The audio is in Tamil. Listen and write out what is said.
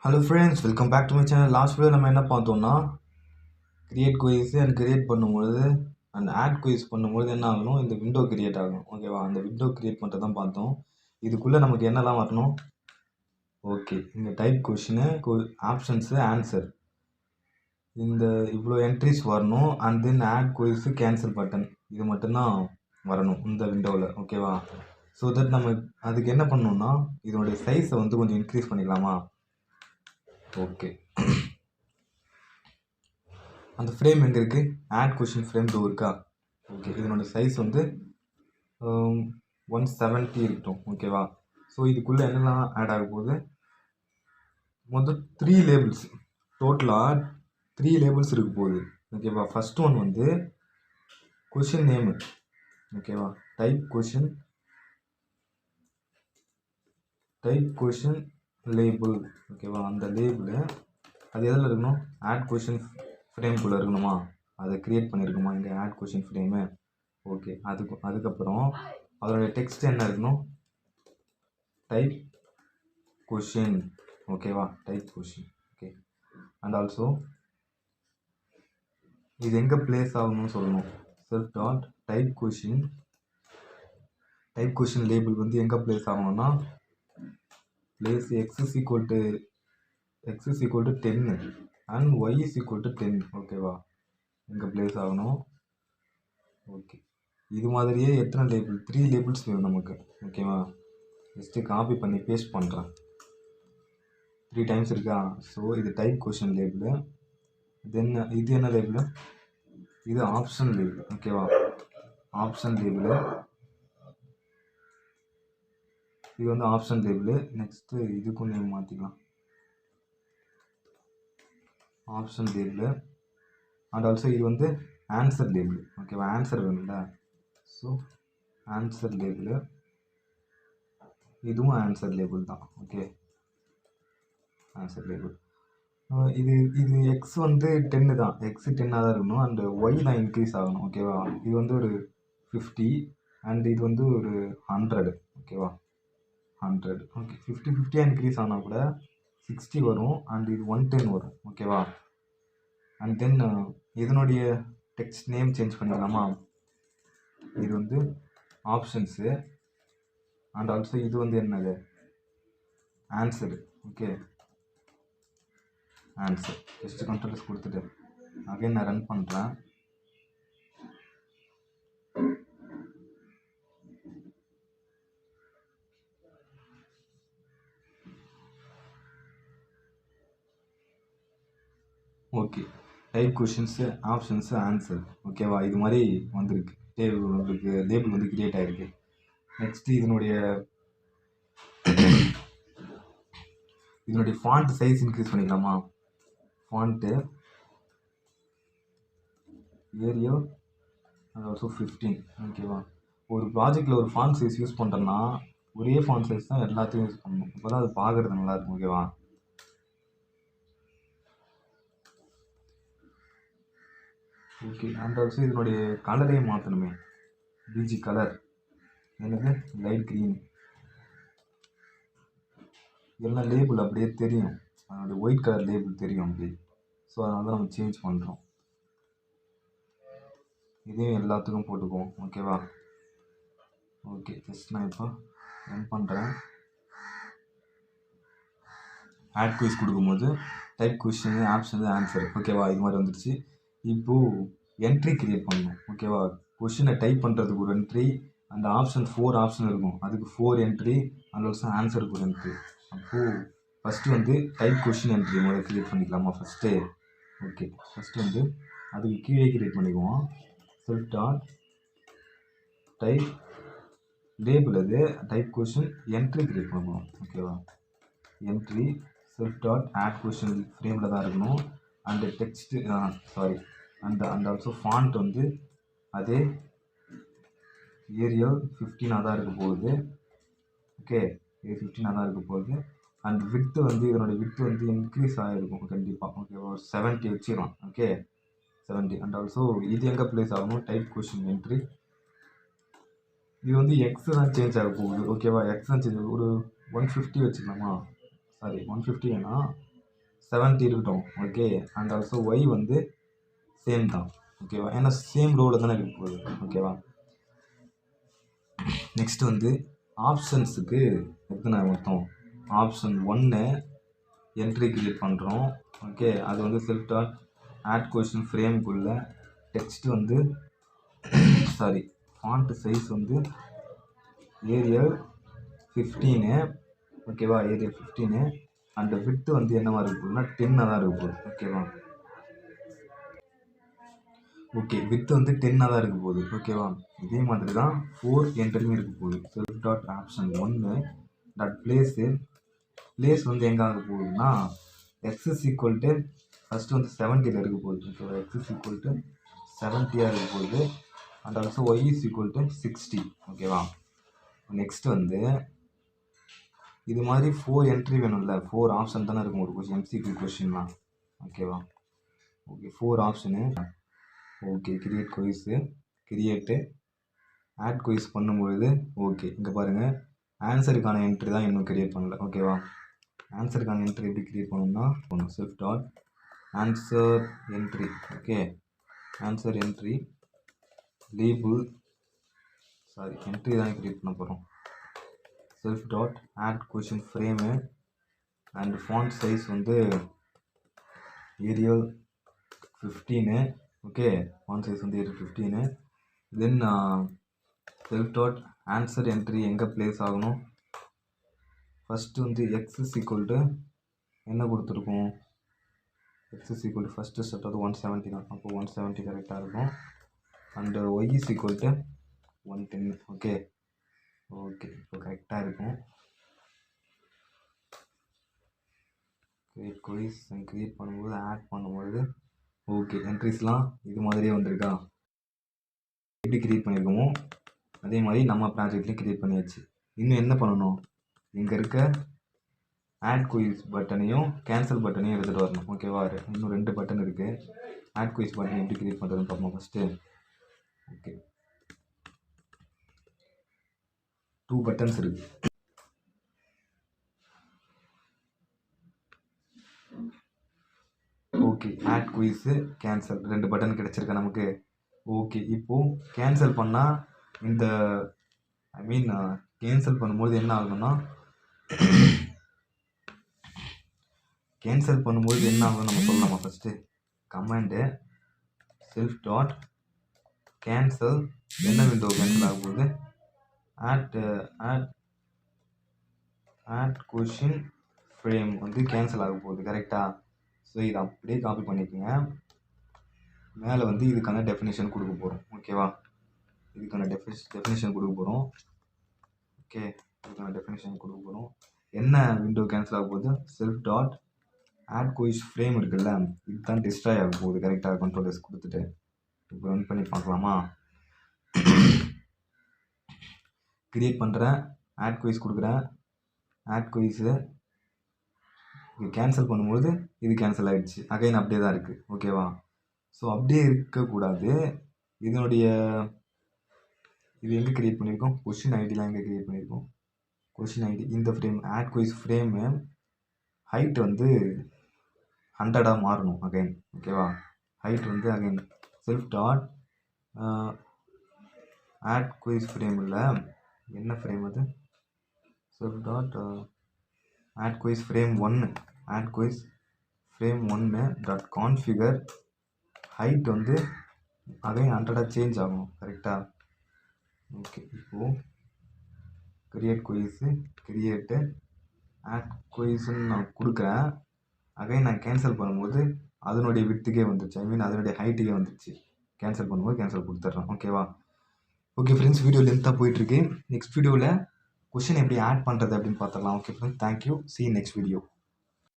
Hello friends, welcome back to my channel. Last video நம்ம என்ன பார்த்தோம்னா, கிரியேட் குயிஸ் அண்ட் கிரியேட் பண்ணும்பொழுது அண்ட் ஆட் குயிஸ் பண்ணும்போது என்ன ஆகணும், இந்த விண்டோ கிரியேட் ஆகணும். ஓகேவா? அந்த விண்டோ கிரியேட் பண்ணுறது தான் பார்த்தோம். இதுக்குள்ளே நமக்கு என்னெல்லாம் வரணும்? ஓகே, இங்கே டைப் கொஷினு, ஆப்ஷன்ஸு, ஆன்சர், இந்த இவ்வளோ என்ட்ரிஸ் வரணும். And then add quiz, cancel button, இது மட்டும்தான் வரணும் இந்த விண்டோவில். ஓகேவா? ஸோ தட் நம்ம அதுக்கு என்ன பண்ணணும்னா, இதனுடைய சைஸை வந்து கொஞ்சம் இன்க்ரீஸ் பண்ணிக்கலாமா? ஓகே, அந்த ஃப்ரேம் எங்கே இருக்குது? ஆட் கொஷின் ஃப்ரேம் 2 இருக்கா? ஓகே, இதனோட சைஸ் வந்து 170 இருக்கட்டும். ஓகேவா? ஸோ இதுக்குள்ளே என்னெல்லாம் ஆட் ஆக போகுது? மொத்தம் 3 லேபிள்ஸ், டோட்டலாக 3 லேபிள்ஸ் இருக்க போகுது. ஓகேவா? ஃபர்ஸ்ட் ஒன் வந்து கொஷின் நேமு. ஓகேவா? Type question label. ஓகேவா? அந்த லேபிள் அது எதில் இருக்கணும்? ஆட் கொஷின் ஃப்ரேம்குள்ளே இருக்கணுமா? அதை க்ரியேட் பண்ணியிருக்குமா இங்கே ஆட் கொஷின் ஃப்ரேமு? ஓகே, அதுக்கப்புறம் அதோடைய டெக்ஸ்ட் என்ன இருக்கணும்? Type question. ஓகேவா? Type question. Okay, and also இது எங்கே பிளேஸ் ஆகணும்னு சொல்லணும். Self dot type question label வந்து எங்கே பிளேஸ் ஆகணும்னா, place x is equal to 10 and y is equal to 10. ஓகேவா? எங்கே பிளேஸ் ஆகணும்? ஓகே, இது மாதிரியே எத்தனை லேபிள்? 3 லேபிள்ஸ் வேணும் நமக்கு. ஓகேவா? ஜஸ்ட்டு காப்பி பண்ணி பேஸ்ட் பண்ணுறேன். 3 டைம்ஸ் இருக்கா? ஸோ இது டைப் கொஷின் லேபிள். தென் இது என்ன லேபிள்? இது ஆப்ஷன் லேபிள். ஓகேவா? ஆப்ஷன் லேபிள், இது வந்து ஆப்ஷன் லேபிள். நெக்ஸ்ட்டு இதுக்கும் நேம் மாற்றிக்கலாம், ஆப்ஷன் லேபிள். அண்ட் ஆல்சோ இது வந்து ஆன்சர் லேபிள். ஓகேவா? ஆன்சர் வேணும்ல, ஸோ ஆன்சர் லேபிள். இதுவும் ஆன்சர் லேபிள் தான். Okay, answer label. இது எக்ஸ் வந்து 10 தான், எக்ஸ் 10 தான் இருக்கணும். அண்டு ஒய் தான் இன்க்ரீஸ் ஆகணும். ஓகேவா? இது வந்து ஒரு 50 அண்ட் இது வந்து ஒரு 100. ஓகேவா? 100. ஓகே, 50 இன்க்ரீஸ் ஆனால் கூட 60 வரும். அண்ட் இது 110 வரும். ஓகேவா? அண்ட் தென் இதனுடைய டெக்ஸ்ட் நேம் சேஞ்ச் பண்ணிக்கலாமா? இது வந்து ஆப்ஷன்ஸு அண்ட் ஆல்சோ இது வந்து என்னது? Answer. Okay, answer. Just controls கொடுத்துட்டு அகைன் நான் ரன் பண்ணுறேன். Okay, type questions, options, answer. ஓகேவா? இது மாதிரி வந்திருக்கு. உங்களுக்கு லேபிள் வந்து கிரியேட் ஆகிருக்கு. நெக்ஸ்ட்டு இதனுடைய ஃபாண்ட் சைஸ் இன்க்ரீஸ் பண்ணிக்கலாமா? Font Arial and also 15. ஓகேவா? ஒரு ப்ராஜெக்டில் ஒரு ஃபாண்ட் சைஸ் யூஸ் பண்ணுறோன்னா ஒரே ஃபாண்ட் சைஸ் தான் எல்லாத்தையும் யூஸ் பண்ணணும். அப்போ தான் அது பார்க்குறது நல்லாயிருக்கும். ஓகேவா? ஓகே, அண்ட் ஆல்சோ இதனுடைய கலரையும் மாற்றணுமே. பிஜி கலர் எனக்கு லைட் க்ரீன். இதெல்லாம் லேபிள் அப்படியே தெரியும், அதனுடைய ஒயிட் கலர் லேபிள் தெரியும் அப்படி. ஸோ அதனால தான் நம்ம சேஞ்ச் பண்ணுறோம். இதையும் எல்லாத்துக்கும் போட்டுக்குவோம். ஓகேவா? ஓகே, ஜஸ்ட் நான் இப்போ ரன் பண்ணுறேன். ஆட் குயிஸ் கொடுக்கும்போது டைப் கொஷின், ஆப்ஷன், ஆன்சர். ஓகேவா? இது மாதிரி வந்துடுச்சு. இப்போது என்ட்ரி கிரியேட் பண்ணணும். ஓகேவா? கொஷினை டைப் பண்ணுறதுக்கு ஒரு என்ட்ரி, அந்த ஆப்ஷன் 4 ஆப்ஷன் இருக்கும், அதுக்கு 4 என்ட்ரி, அண்ட் ஆல்சோ ஆன்சருக்கு ஒரு என்ட்ரி. அப்போது ஃபஸ்ட்டு வந்து டைப் கொஷின் என்ட்ரி முதல்ல கிரியேட் பண்ணிக்கலாமா ஃபஸ்ட்டு? ஓகே, ஃபஸ்ட்டு வந்து அதுக்கு கீழே கிரியேட் பண்ணிக்குவோம். செல்ஃப் டாட் டைப் லேபிள், அது டைப் கொஷின் என்ட்ரி கிரியேட் பண்ணுவோம். ஓகேவா? Entry self dot add question ஃப்ரேமில் தான் இருக்கணும். And text sorry and also font வந்து அதே ஏரியல் 15 தான் இருக்க போகுது. ஓகே, இது 15 தான் இருக்க போகுது. அண்ட் வித்து வந்து இதனுடைய வித்து வந்து இன்க்ரீஸ் ஆகிருக்கும் கண்டிப்பாக. ஓகேவா? ஒரு 70 வச்சுக்கலாம். ஓகே, 70. அண்ட் ஆல்சோ இது எங்கே ப்ளேஸ் ஆகணும்? Type question entry. இது வந்து எக்ஸ் தான் சேஞ்ச் ஆக போகுது. ஓகேவா? எக்ஸ் தான் சேஞ்ச் ஆகும். ஒரு 150 வச்சுக்கலாமா? சாரி, 150 வேணாம், 70 இருக்கட்டும். ஓகே. அண்ட் ஆல்சோ ஒய் வந்து சேம் தான். ஓகேவா, ஏன்னா சேம் ரோவில் தானே இருக்க போகுது. ஓகேவா. நெக்ஸ்ட் வந்து ஆப்ஷன்ஸுக்கு எத்தனை மொத்தம் ஆப்ஷன் 1 என்ட்ரி கிரியேட் பண்ணுறோம். ஓகே. அது வந்து செல்ஃப் டாட் ஆட் கொஷின் ஃப்ரேமுக்குள்ள டெக்ஸ்ட் வந்து சாரி ஃபாண்ட் சைஸ் வந்து ஏரியல் 15. ஓகேவா, ஏரியல் 15. அண்ட் வித்து வந்து என்னவா இருக்க போகுதுன்னா 10 தான் இருக்க போகுது. ஓகேவா. ஓகே, வித்து வந்து 10 தான் இருக்க போகுது. ஓகேவா. இதே மாதிரி தான் 4 என்ட்ரியும் இருக்க போகுது. Self dot option 1 dot place வந்து எங்கே ஆக போகுதுன்னா X is equal to first வந்து 70 இருக்க போகுது. ஓகேவா. எக்ஸ் இஸ் ஈக்குவல் டு 70 இருக்க போகுது. And also y is equal to 60. ஓகேவா. நெக்ஸ்ட் வந்து இது மாதிரி 4 என்ட்ரி வேணும்ல, 4 ஆப்ஷன் தானே இருக்கும் ஒரு கொஸ்டின், எம்சிக்யூ கொஸ்டின்லாம். ஓகேவா. Okay, 4 option. Okay, create quiz, create add quiz பண்ணும்பொழுது ஓகே இங்கே பாருங்கள் ஆன்சருக்கான என்ட்ரி தான் இன்னும் கிரியேட் பண்ணல. ஓகேவா. ஆன்சருக்கான என்ட்ரி எப்படி கிரியேட் பண்ணணும்னா self dot answer entry. Okay. Answer entry label entry தான் கிரியேட் பண்ண போகிறோம். Self dot add question frame and font size வந்து ஏரியல் 15. ஓகே. ஃபாண்ட் சைஸ் வந்து Arial 15. Then self dot answer entry எங்கே பிளேஸ் ஆகணும், ஃபஸ்ட்டு வந்து எக்ஸ் இஸ் ஈக்குவல் டு என்ன கொடுத்துருக்கோம், x is equal to first step வந்து 170 தான். அப்போ 170 கரெக்டாக இருக்கும். And y is equal to 110. Okay. Okay, இப்போ கரெக்டாக இருக்கும். கிரியேட் குயிஸ் கிரியேட் பண்ணும்போது ஆட் பண்ணும்போது ஓகே என்ட்ரிஸ்லாம் இது மாதிரியே வந்திருக்கா. எப்படி கிரியேட் பண்ணியிருக்கோமோ அதே மாதிரி நம்ம ப்ராஜெக்ட்லேயும் கிரியேட் பண்ணியாச்சு. இன்னும் என்ன பண்ணணும், இங்கே இருக்க ஆட் குயிஸ் பட்டனையும் கேன்சல் பட்டனையும் எடுத்துகிட்டு வரணும். ஓகேவா. இன்னும் 2 பட்டன் இருக்குது. ஆட் குயிஸ் பட்டன் எப்படி கிரியேட் பண்ணுறதுன்னு பார்ப்போம் ஃபஸ்ட்டு. ஓகே, 2 பட்டன்ஸ் இருக்குது. Okay, add quiz cancel 2 button கிடச்சிருக்கா நமக்கு. ஓகே, இப்போது கேன்சல் பண்ணால் இந்த கேன்சல் பண்ணும்போது என்ன ஆகும்னா கேன்சல் பண்ணும்போது என்ன ஆகும் நம்ம சொல்லலாமா first. Command self dot cancel என்ன விண்டோ கேன்சல் ஆக போகுது, ஆட் கொஷின் ஃப்ரேம் வந்து கேன்சல் ஆக போகுது. கரெக்டாக. ஸோ இதை அப்படியே காப்பி பண்ணிக்கோங்க. மேலே வந்து இதுக்கான டெஃபினேஷன் கொடுக்க போகிறோம். ஓகேவா. இதுக்கான டெஃபினேஷன் கொடுக்க போகிறோம். ஓகே, இதுக்கான டெஃபினேஷன் கொடுக்க போகிறோம். என்ன விண்டோ கேன்சல் ஆக போகுது, self dot add quiz frame இருக்குல்ல, இதுதான் டிஸ்ட்ராய் ஆக போகுது. கரெக்டாக கண்ட்ரோல் எஸ் கொடுத்துட்டு இப்போ ரன் பண்ணி பார்க்கலாமா. கிரியேட் பண்ணுறேன், ஆட் குயிஸ் கொடுக்குறேன். ஆட் குயிஸு கேன்சல் பண்ணும்போது இது கேன்சல் ஆகிடுச்சு. அகைன் அப்படியே தான் இருக்குது. ஓகேவா. ஸோ அப்படியே இருக்கக்கூடாது. இதனுடைய இது எங்கே கிரியேட் பண்ணியிருக்கோம், கொஷின் ஐடிலாம் எங்கே கிரியேட் பண்ணியிருக்கோம், கொஷின் ஐடி இந்த frame add quiz frame height வந்து 100 மாறணும் அகைன். ஓகேவா. ஹைட் வந்து again self dot add quiz frame இல்லை என்ன ஃப்ரேம் அது, self dot add quiz frame 1 add quiz frame 1 dot configure height வந்து அகைன் 100 சேஞ்ச் ஆகும். கரெக்டாக. ஓகே, இப்போது கிரியேட் குயிஸு கிரியேட்டு ஆட் குயிஸ்ன்னு நான் கொடுக்குறேன். அகைன் நான் கேன்சல் பண்ணும்போது அதனுடைய வித்துக்கே வந்துடுச்சு, அதனுடைய ஹைட்டுக்கே வந்துடுச்சு. கேன்சல் பண்ணும்போது கேன்சல் கொடுத்துட்றேன். ஓகேவா. ஓகே ஃப்ரெண்ட்ஸ், வீடியோ லென்த்தாக போயிட்டுருக்கு. நெக்ஸ்ட் வீடியோவில் கொஷின் எப்படி ஆட் பண்ணுறது அப்படின்னு பார்த்துடலாம். Okay friends, thank you. see you next video.